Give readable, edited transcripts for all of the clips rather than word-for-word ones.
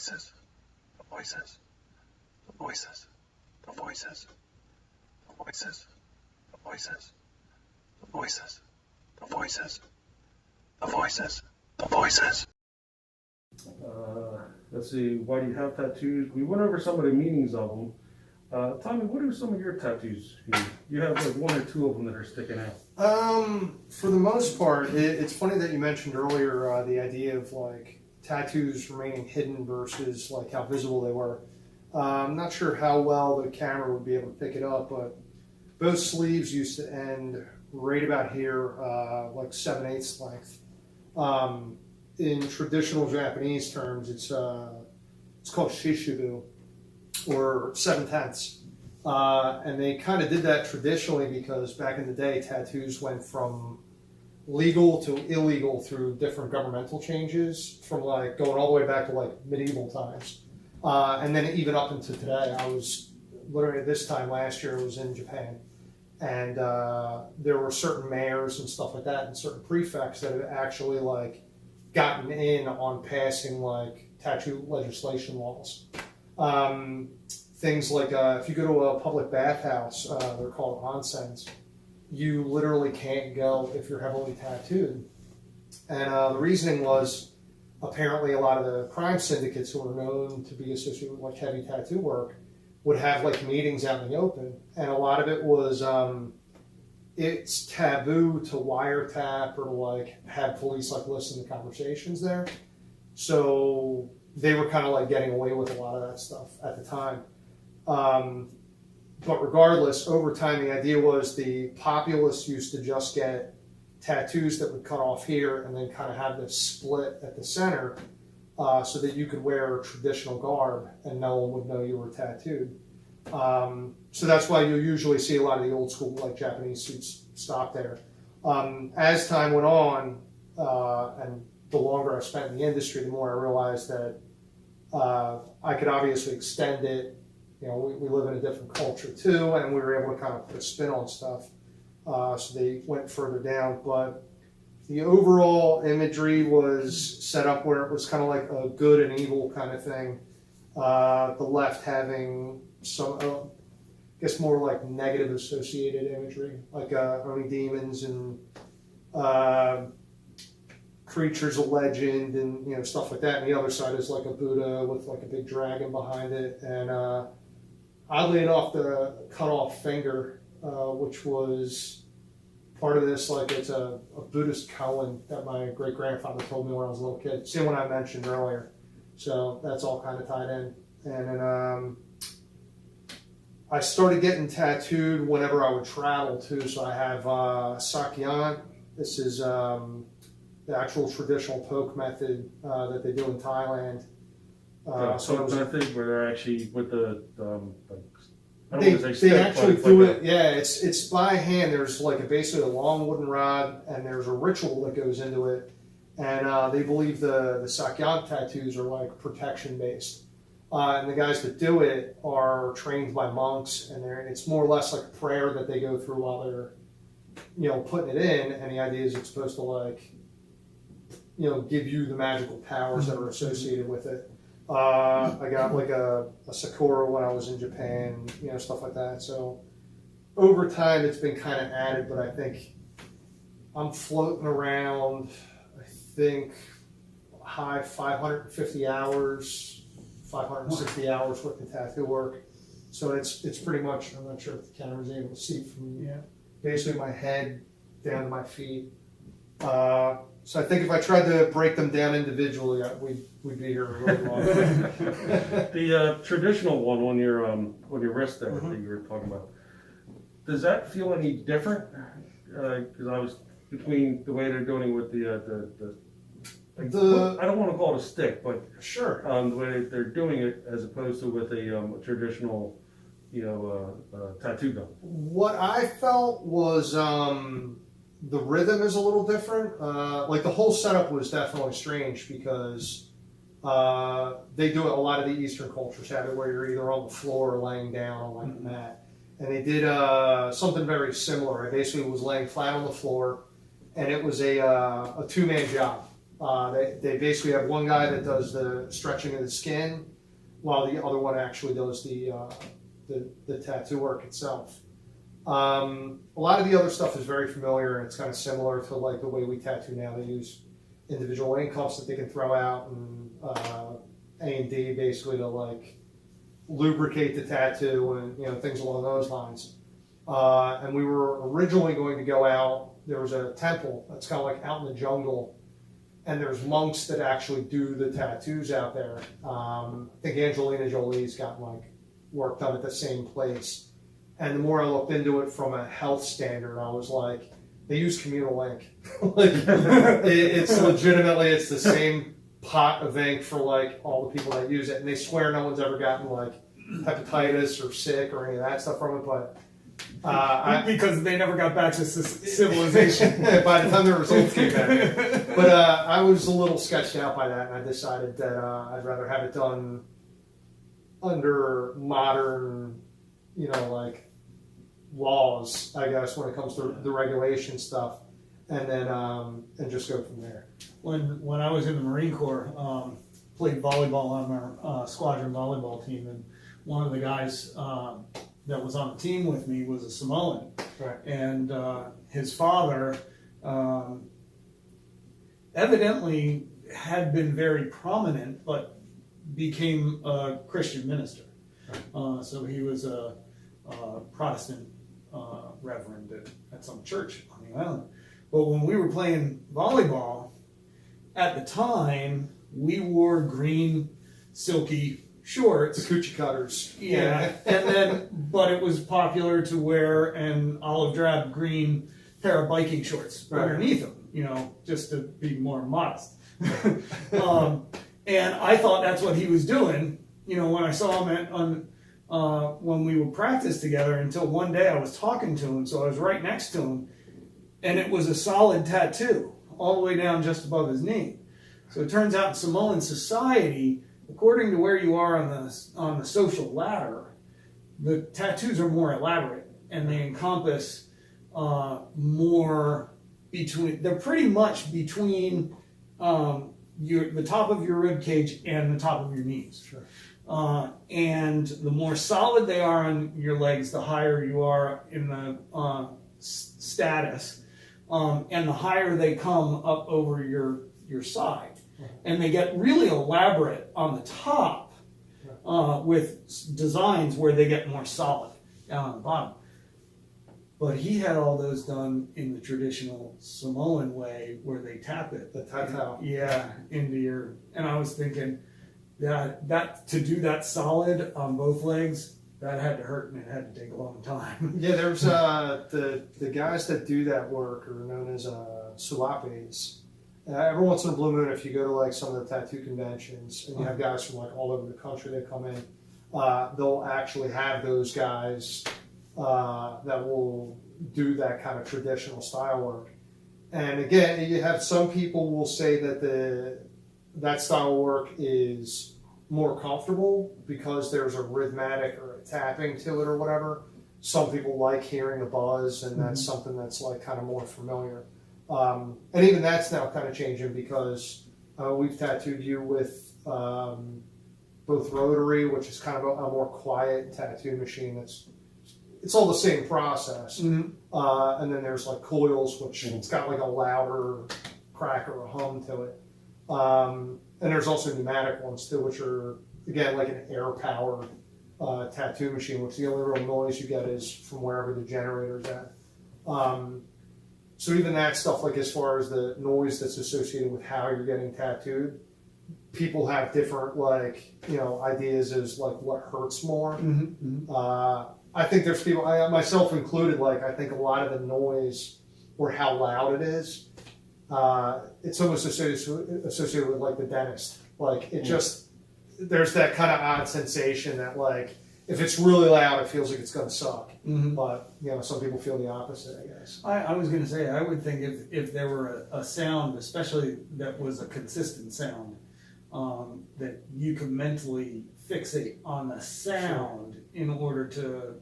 Voices, the voices, the voices, the voices, the voices, the voices, the voices, the voices, the voices, the voices. Let's see, why do you have tattoos? We went over some of the meanings of them. Tommy, what are some of your tattoos here? You have like one or two of them that are sticking out. For the most part, it's funny that you mentioned earlier the idea of like tattoos remaining hidden versus like how visible they were. I'm not sure how well the camera would be able to pick it up, but both sleeves used to end right about here, like 7/8 length. In traditional Japanese terms, it's called shishibu, or 7/10. And they kind of did that traditionally because back in the day, tattoos went from legal to illegal through different governmental changes, from like going all the way back to like medieval times. And then even up into today. I was literally this time last year, I was in Japan. And there were certain mayors and stuff like that and certain prefects that had actually like gotten in on passing like tattoo legislation laws. Things like if you go to a public bathhouse, they're called onsens, you literally can't go if you're heavily tattooed. And the reasoning was apparently a lot of the crime syndicates who are known to be associated with like heavy tattoo work would have like meetings out in the open. And a lot of it was it's taboo to wiretap or to like have police like listen to conversations there. So they were kind of like getting away with a lot of that stuff at the time. But regardless, over time, the idea was the populace used to just get tattoos that would cut off here and then kind of have this split at the center so that you could wear traditional garb and no one would know you were tattooed. So that's why you usually see a lot of the old school like Japanese suits stop there. As time went on, and the longer I spent in the industry, the more I realized that I could obviously extend it. You know, we live in a different culture too, and we were able to kind of put a spin on stuff. So they went further down, but the overall imagery was set up where it was kind of like a good and evil kind of thing. The left having some, I guess, more like negative associated imagery, like only demons and creatures of legend and you know stuff like that. And the other side is like a Buddha with like a big dragon behind it. And oddly enough, the cut off finger, which was part of this, like it's a Buddhist koan that my great grandfather told me when I was a little kid. Same one I mentioned earlier. So that's all kind of tied in. And then I started getting tattooed whenever I would travel too. So I have sakyan. This is the actual traditional poke method that they do in Thailand. So method where they're actually with the I don't They want to say actually stick, do like it. Yeah, it's by hand. There's like basically a long wooden rod, and there's a ritual that goes into it. And they believe the sakyan tattoos are like protection based. And the guys that do it are trained by monks, and it's more or less like a prayer that they go through while they're, you know, putting it in. And the idea is it's supposed to like, you know, give you the magical powers that are associated with it. I got like a sakura when I was in Japan, you know, stuff like that. So over time, it's been kind of added, but I think I'm floating around, I think, high 550 hours, 560 hours worth of tattoo work. So it's pretty much, I'm not sure if the camera's able to see from basically my head down to my feet. So I think if I tried to break them down individually, we'd be here a really long time. the traditional one on your wrist there that you were talking about. Does that feel any different? Because I was between the way they're doing it with the I don't want to call it a stick, but sure, the way they're doing it as opposed to with a traditional, you know, tattoo gun. What I felt was the rhythm is a little different. Like the whole setup was definitely strange because they do it. A lot of the Eastern cultures have it where you're either on the floor or laying down on like a mat. And they did something very similar. I basically was laying flat on the floor, and it was a two-man job. They basically have one guy that does the stretching of the skin, while the other one actually does the tattoo work itself. A lot of the other stuff is very familiar, and it's kind of similar to like the way we tattoo now. They use individual ink cups that they can throw out, and A&D basically to like lubricate the tattoo and things along those lines. And we were originally going to go out. There was a temple that's kind of like out in the jungle, and there's monks that actually do the tattoos out there. I think Angelina Jolie's got like work done at the same place. And the more I looked into it from a health standard, I was like, they use communal ink. Like, it's legitimately, it's the same pot of ink for like all the people that use it. And they swear no one's ever gotten like hepatitis or sick or any of that stuff from it. But because they never got back to civilization. By the time the results came back. But I was a little sketched out by that, and I decided that I'd rather have it done under modern, like laws, I guess, when it comes to the regulation stuff, and then and just go from there. When I was in the Marine Corps, played volleyball on our squadron volleyball team, and one of the guys that was on the team with me was a Samoan, Right. and his father evidently had been very prominent, but became a Christian minister. Right. So he was a Protestant reverend at some church on the island. But when we were playing volleyball, at the time, we wore green, silky shorts. The coochie cutters. Yeah, but it was popular to wear an olive drab green pair of biking shorts underneath them, just to be more modest. And I thought that's what he was doing, when I saw him when we would practice together, until one day I was talking to him, so I was right next to him, and it was a solid tattoo all the way down just above his knee. So it turns out in Samoan society, according to where you are on the social ladder, the tattoos are more elaborate, and they encompass more between. They're pretty much between the top of your rib cage and the top of your knees. Sure. And the more solid they are on your legs, the higher you are in the status, and the higher they come up over your side. And they get really elaborate on the top with designs where they get more solid down on the bottom. But he had all those done in the traditional Samoan way, where they tap it. The tatau. Yeah, into your. And I was thinking that to do that solid on both legs, that had to hurt, and it had to take a long time. Yeah, there's the guys that do that work are known as sulapes. Every once in a blue moon, if you go to like some of the tattoo conventions, and you have guys from like all over the country that come in, they'll actually have those guys that will do that kind of traditional style work. And again, you have some people will say that that style work is more comfortable because there's a rhythmic or a tapping to it or whatever. Some people like hearing a buzz, and that's something that's like kind of more familiar. And even that's now kind of changing, because we've tattooed you with both rotary, which is kind of a more quiet tattoo machine. It's all the same process. And then there's like coils, which it's got like a louder crack or a hum to it. And there's also pneumatic ones too, which are, again, like an air-powered tattoo machine, which the only real noise you get is from wherever the generator's at. So even that stuff, like as far as the noise that's associated with how you're getting tattooed, people have different ideas as like what hurts more. I think there's people, myself included, like I think a lot of the noise or how loud it is, it's almost associated with like the dentist. Like it just, there's that kind of odd sensation that like, if it's really loud, it feels like it's going to suck. But, some people feel the opposite, I guess. I was going to say, I would think if there were a sound, especially that was a consistent sound, that you could mentally fixate on the sound in order to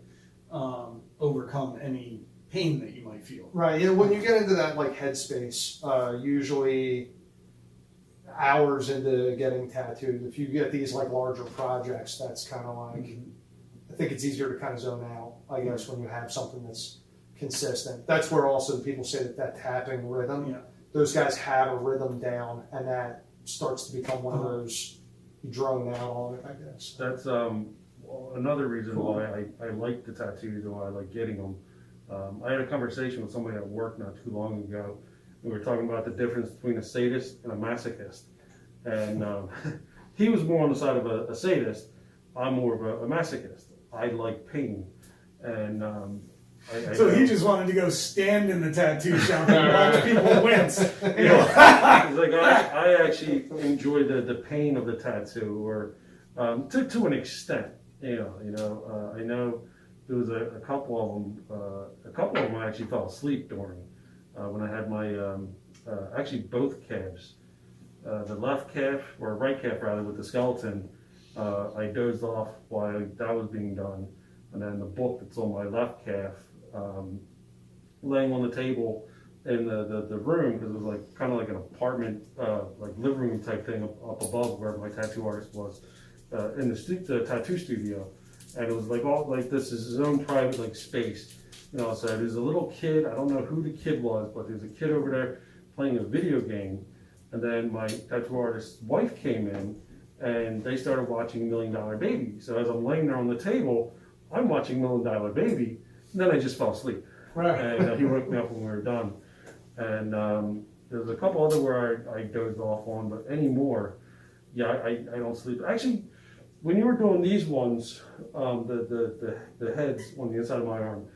overcome any pain that you might feel. Right. Yeah. When you get into that like headspace, usually hours into getting tattooed. If you get these like larger projects, that's kind of like, I think it's easier to kind of zone out, I guess, when you have something that's consistent. That's where also people say that tapping rhythm, those guys have a rhythm down, and that starts to become one of those you drone out on it, I guess. That's another reason why I like the tattoos and why I like getting them. I had a conversation with somebody at work not too long ago. We were talking about the difference between a sadist and a masochist. And he was more on the side of a sadist. I'm more of a masochist. I like pain. And so he just wanted to go stand in the tattoo shop and watch people wince. You know, like I actually enjoy the pain of the tattoo, or to an extent. I know there was a couple of them I actually fell asleep during when I had my actually both calves, the left calf or right calf rather with the skeleton. I dozed off while that was being done, and then the book that's on my left calf, laying on the table in the room, because it was like kind of like an apartment, like living room type thing up above where my tattoo artist was, in the tattoo studio, and it was like all like this is his own private like space. So there's a little kid. I don't know who the kid was, but there's a kid over there playing a video game, and then my tattoo artist's wife came in, and they started watching $1 Million Baby. So as I'm laying there on the table, I'm watching $1 Million Baby, and then I just fell asleep. Right. And he woke me up when we were done. And there's a couple other where I dozed off on, but anymore, I don't sleep. Actually, when you were doing these ones, the heads on the inside of my arm,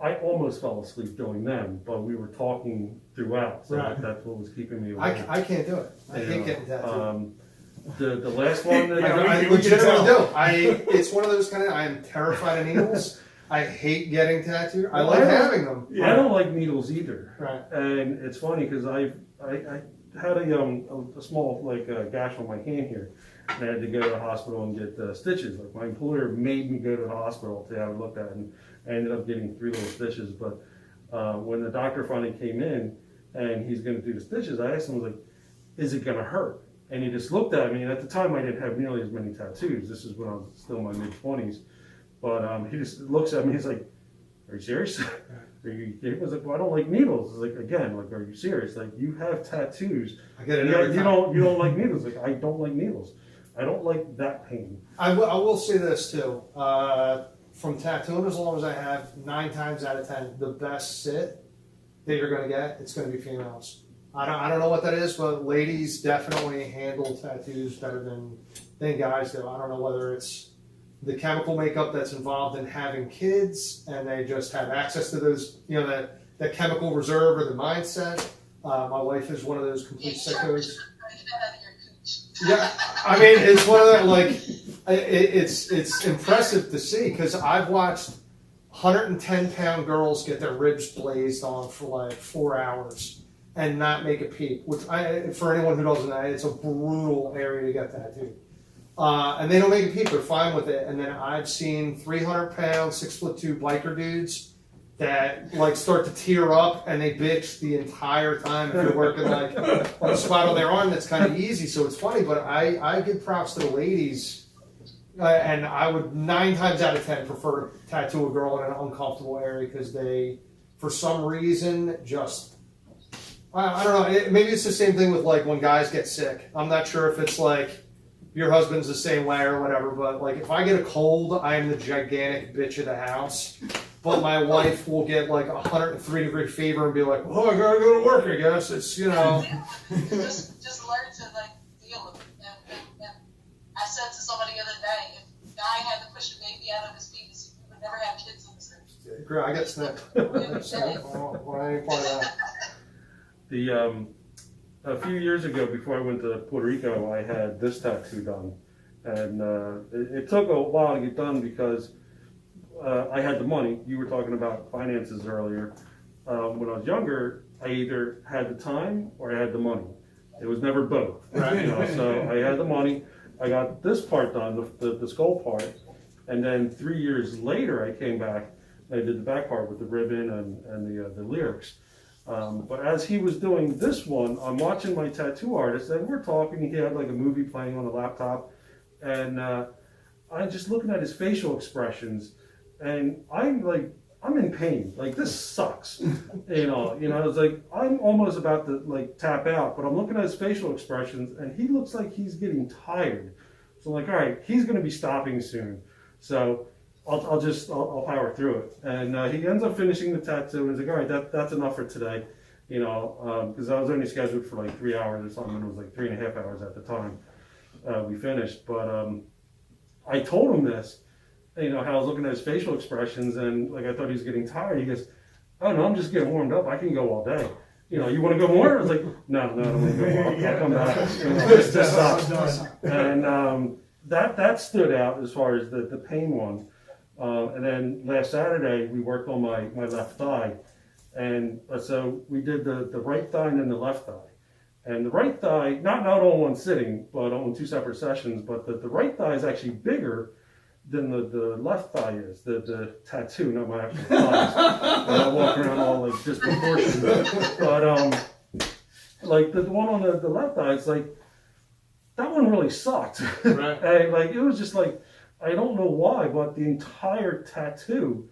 I almost fell asleep doing them, but we were talking throughout, so that's what was keeping me awake. I can't do it. I hate getting tattooed. The last one that I legitimately do. It's one of those kind of, I am terrified of needles. I hate getting tattooed. I like having them. I don't like needles either. Right. And it's funny because I had a small gash on my hand here, and I had to go to the hospital and get stitches. Like my employer made me go to the hospital to have it looked at, and I ended up getting 3 little stitches. But when the doctor finally came in and he's going to do the stitches, I asked him, like, "Is it going to hurt?" And he just looked at me, and at the time I didn't have nearly as many tattoos. This is when I was still in my mid-20s. But he just looks at me, he's like, "Are you serious?" Are you kidding? I was like, "Well, I don't like needles." It's like, again, like, "Are you serious? Like, you have tattoos. I get it you don't like needles." Like, I don't like needles. I don't like that pain. I will say this too. From tattooing as long as I have, 9 times out of 10, the best sit that you're going to get, it's going to be females. I don't know what that is, but ladies definitely handle tattoos better than guys do. I don't know whether it's the chemical makeup that's involved in having kids, and they just have access to those, that chemical reserve or the mindset. My wife is one of those complete sickos. Yeah, I mean, it's one of the, like, it's impressive to see, because I've watched 110-pound girls get their ribs blazed on for like 4 hours and not make a peep, which for anyone who doesn't know, it's a brutal area to get tattooed. And they don't make a peep, they're fine with it. And then I've seen 300-pound, 6'2" biker dudes that like start to tear up, and they bitch the entire time if they're working like on a spot on their arm that's kind of easy. So it's funny, but I give props to the ladies, and I would 9 times out of 10 prefer to tattoo a girl in an uncomfortable area, because they, for some reason, just I don't know. Maybe it's the same thing with like when guys get sick. I'm not sure if it's like your husband's the same way or whatever, but like if I get a cold, I am the gigantic bitch of the house. But my wife will get like 103-degree fever and be like, "Oh, I gotta go to work, I guess." It's, just learn to like deal with it. And I said to somebody the other day, if a guy had to push a baby out of his fetus, we would never have kids in this country. Great, I got snipped. Well, I ain't part of that. A few years ago, before I went to Puerto Rico, I had this tattoo done, and it took a while to get done because I had the money. You were talking about finances earlier. When I was younger, I either had the time or I had the money. It was never both. Right? So I had the money. I got this part done, the skull part, and then 3 years later, I came back. I did the back part with the ribbon and the lyrics. But as he was doing this one, I'm watching my tattoo artist, and we're talking. He had like a movie playing on the laptop, and I'm just looking at his facial expressions, and I'm in pain. Like, this sucks. It's like I'm almost about to like tap out, but I'm looking at his facial expressions, and he looks like he's getting tired. So I'm like, all right, he's going to be stopping soon. So I'll power through it. And he ends up finishing the tattoo, and he's like, all right, that's enough for today. Because I was only scheduled for like 3 hours or something, and it was like 3.5 hours at the time we finished. But I told him this, how I was looking at his facial expressions, and like I thought he was getting tired. He goes, "Oh no, I'm just getting warmed up. I can go all day. You want to go more?" I was like, "No, I don't want to go more. I'll come back." This sucks. And that stood out as far as the pain one. And then last Saturday we worked on my left thigh, and so we did the right thigh and then the left thigh. And the right thigh, not all one sitting, but on 2 separate sessions. But the right thigh is actually bigger than the left thigh is. The tattoo, not my actual thighs. And I walk around all like disproportionate. But like the one on the left thigh, it's like that one really sucked. Right. And like it was just like, I don't know why, but the entire tattoo.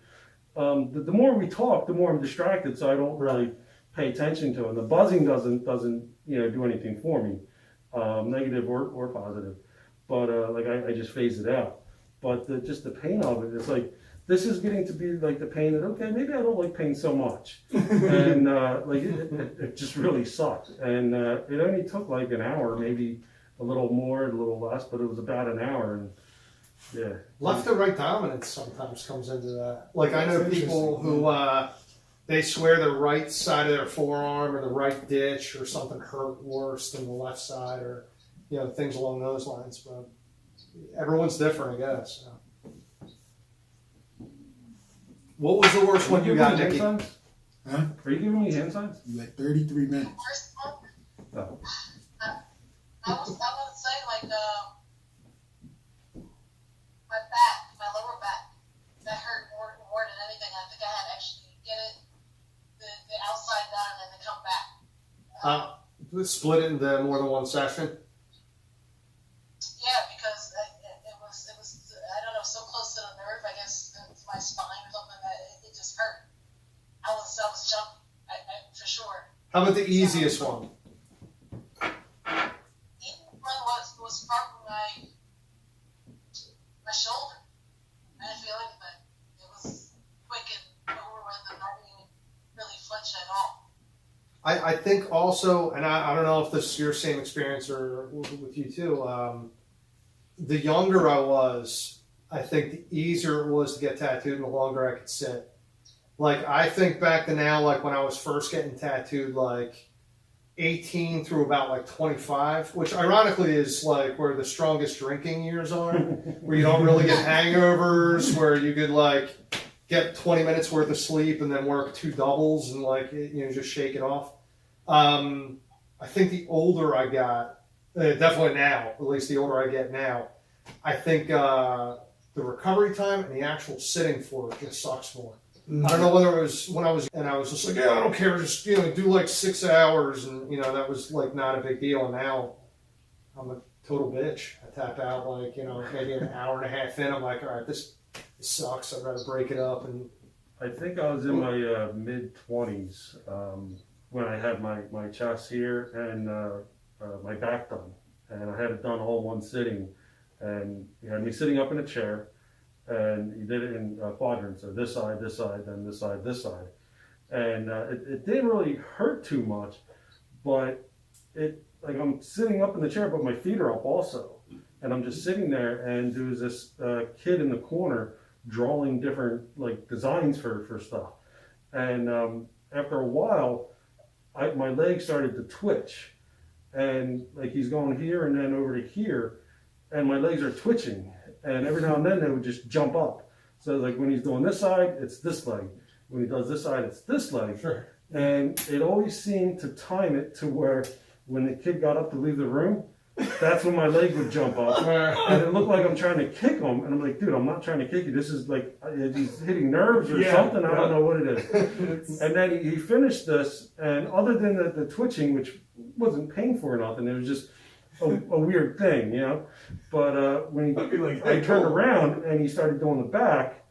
The more we talk, the more I'm distracted, so I don't really pay attention to it. And the buzzing doesn't do anything for me, negative or positive. But I just phase it out. But just the pain of it, it's like this is getting to be like the pain that, okay, maybe I don't like pain so much, and it just really sucked. And it only took like an hour, maybe a little more, a little less, but it was about an hour. And yeah, Left or right dominance sometimes comes into that. Like, I know people who they swear the right side of their forearm or the right ditch or something hurt worse than the left side, or things along those lines. But everyone's different, I guess. So. What was the worst one you got, Nikki? Huh? Huh? Are you giving me hand signs? You had 33 minutes. First one, Oh. I would say like my back, my lower back, that hurt more than anything. I think I had to actually get it the outside done and then come back. Split it into more than one session. Yeah, because it was I don't know, so close to the nerve, I guess, to my spine or something that it just hurt. I was jumping, for sure. How about the easiest one? Was probably my shoulder. I didn't feel anything. It was quick and over with and not even really flinch at all. I think also, and I don't know if this is your same experience or with you too, the younger I was, I think the easier it was to get tattooed and the longer I could sit. Like, I think back to now, like when I was first getting tattooed, like 18 through about like 25, which ironically is like where the strongest drinking years are, where you don't really get hangovers, where you could like get 20 minutes worth of sleep and then work 2 doubles and like, just shake it off. I think the older I got, definitely now, at least the older I get now, I think the recovery time and the actual sitting for it just sucks more. I don't know whether it was when I was just like, yeah, I don't care, just do like 6 hours, and that was like not a big deal. And now I'm a total bitch. I tap out like maybe an hour and a half in. I'm like, all right, this sucks. I'd rather break it up. And I think I was in my mid-20s when I had my chest here and my back done, and I had it done all one sitting, and he had me sitting up in a chair. And he did it in quadrants, so this side, then this side, this side. And it didn't really hurt too much, but I'm sitting up in the chair, but my feet are up also. And I'm just sitting there, and there was this kid in the corner drawing different designs for stuff. And after a while, my legs started to twitch. And he's going here and then over to here, and my legs are twitching. And every now and then they would just jump up. So when he's doing this side, it's this leg. When he does this side, it's this leg. sure. And it always seemed to time it to where when the kid got up to leave the room, that's when my leg would jump up. And it looked like I'm trying to kick him. And I'm like, dude, I'm not trying to kick you. This is like, he's hitting nerves or something. I don't know what it is. And then he finished this. And other than the twitching, which wasn't painful or nothing, it was just a weird thing, you know. But when I turned around and he started doing the back,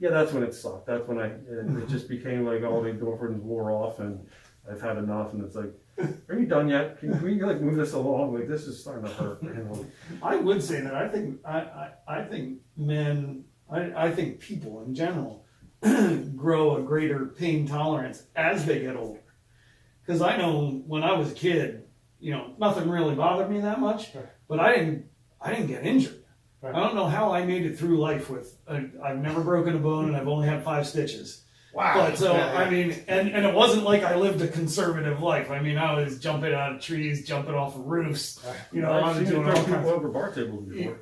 yeah, that's when it sucked. That's when it just became like all the endorphins wore off and I've had enough. And it's like, are you done yet? Can we like move this along? Like this is starting to hurt. You know? I would say that I think men, I think people in general grow a greater pain tolerance as they get older. Because I know when I was a kid, you know, nothing really bothered me that much, but I didn't get injured. I don't know how I made it through life with. I've never broken a bone and I've only had 5 stitches. Wow. But so, I mean, and it wasn't like I lived a conservative life. I mean, I was jumping out of trees, jumping off of roofs. You know, I I've was seen doing you all throw kinds people over bar tables before.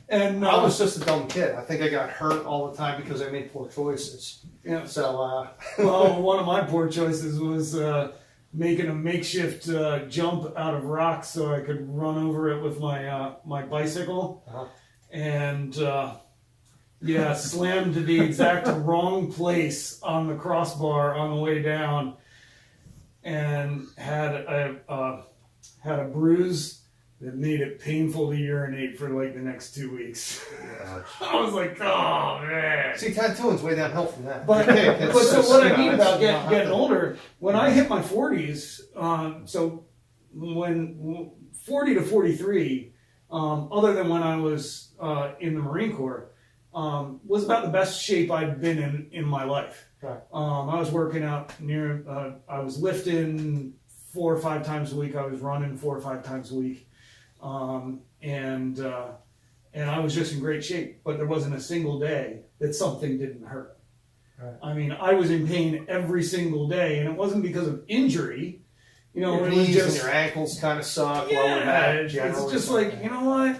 And I was just a dumb kid. I think I got hurt all the time because I made poor choices. yeah. So, Well, one of my poor choices was making a makeshift jump out of rocks so I could run over it with my my bicycle, and slammed to the exact wrong place on the crossbar on the way down, and had a bruise that made it painful to urinate for like the next 2 weeks. I was like, oh man. see, tattooing's way downhill from that. But, It's but so just, what you I know, mean it's about not- getting older, when I hit my 40s, so when 40 to 43, other than when I was in the Marine Corps, was about the best shape I'd been in my life. Right. I was working out I was lifting 4 or 5 times a week. I was running 4 or 5 times a week. And I was just in great shape, but there wasn't a single day that something didn't hurt. Right. I mean, I was in pain every single day, and it wasn't because of injury. You know, Your it was knees just and your ankles kind of suck. lower yeah. back, It's generally. just like, you know what?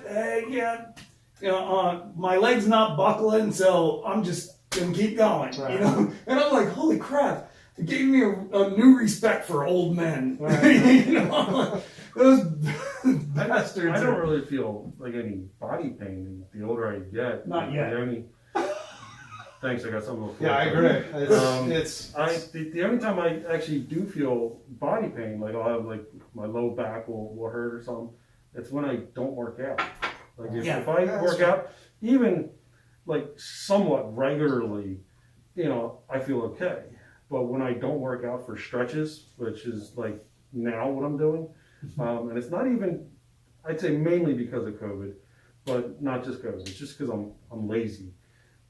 My leg's not buckling, so I'm just gonna keep going. Right. You know, and I'm like, holy crap! It gave me a new respect for old men. Right. You know, those bastards. I don't really feel like any body pain the older I get. Not yet. Thanks, I got something to look Yeah, I forward agree. to. It's The only time I actually do feel body pain, like I'll have like my low back will hurt or something, it's when I don't work out. Like if I work out, even like somewhat regularly, you know, I feel okay. But when I don't work out for stretches, which is like now what I'm doing, and it's not even, I'd say mainly because of COVID, but not just COVID. It's just because I'm lazy,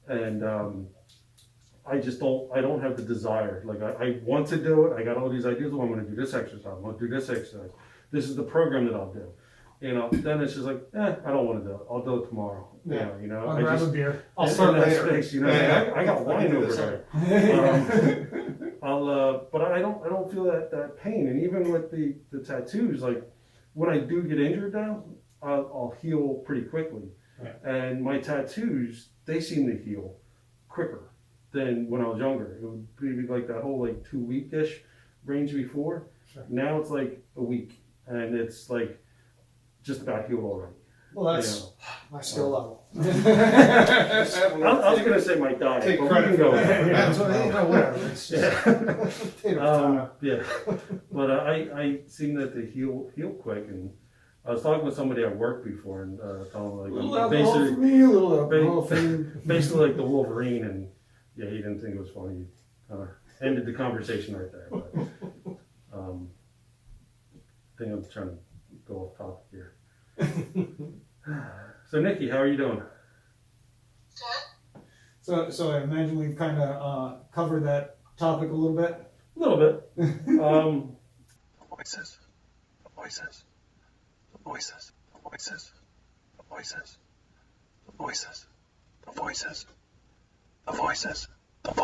and I don't have the desire. Like I want to do it. I got all these ideas. Oh, I'm going to do this exercise. I'm going to do this exercise. This is the program that I'll do. You know, then it's just like, I don't want to do it. I'll do it tomorrow. Yeah. You know, I'll grab a beer. I'll in start that later. space, you know, Yeah. I got I wine can do over this there. But I don't feel that pain. And even with the tattoos, like when I do get injured now, I'll heal pretty quickly. Right. And my tattoos, they seem to heal quicker than when I was younger. It would be like that whole like 2 week-ish range before. Sure. Now it's like a week, and it's like just about healed already. well, that's You know. my skill level. I was gonna say my diet, Take but we credit can for go. that. with That's what, you know, whatever. It's just, Yeah, but I seem that they heal quick, and I was talking with somebody at work before, and telling A them little like alcohol for basically, me, a little alcohol for you. basically like the Wolverine, and yeah, he didn't think it was funny. He kind of ended the conversation right there. But, I think I'm trying to go off topic here. So Nikki, how are you doing? Good. So I imagine we've kind of covered that topic a little bit. A little bit. The voices. The voices. The voices. The voices. The voices. The voices. The voices. The voices.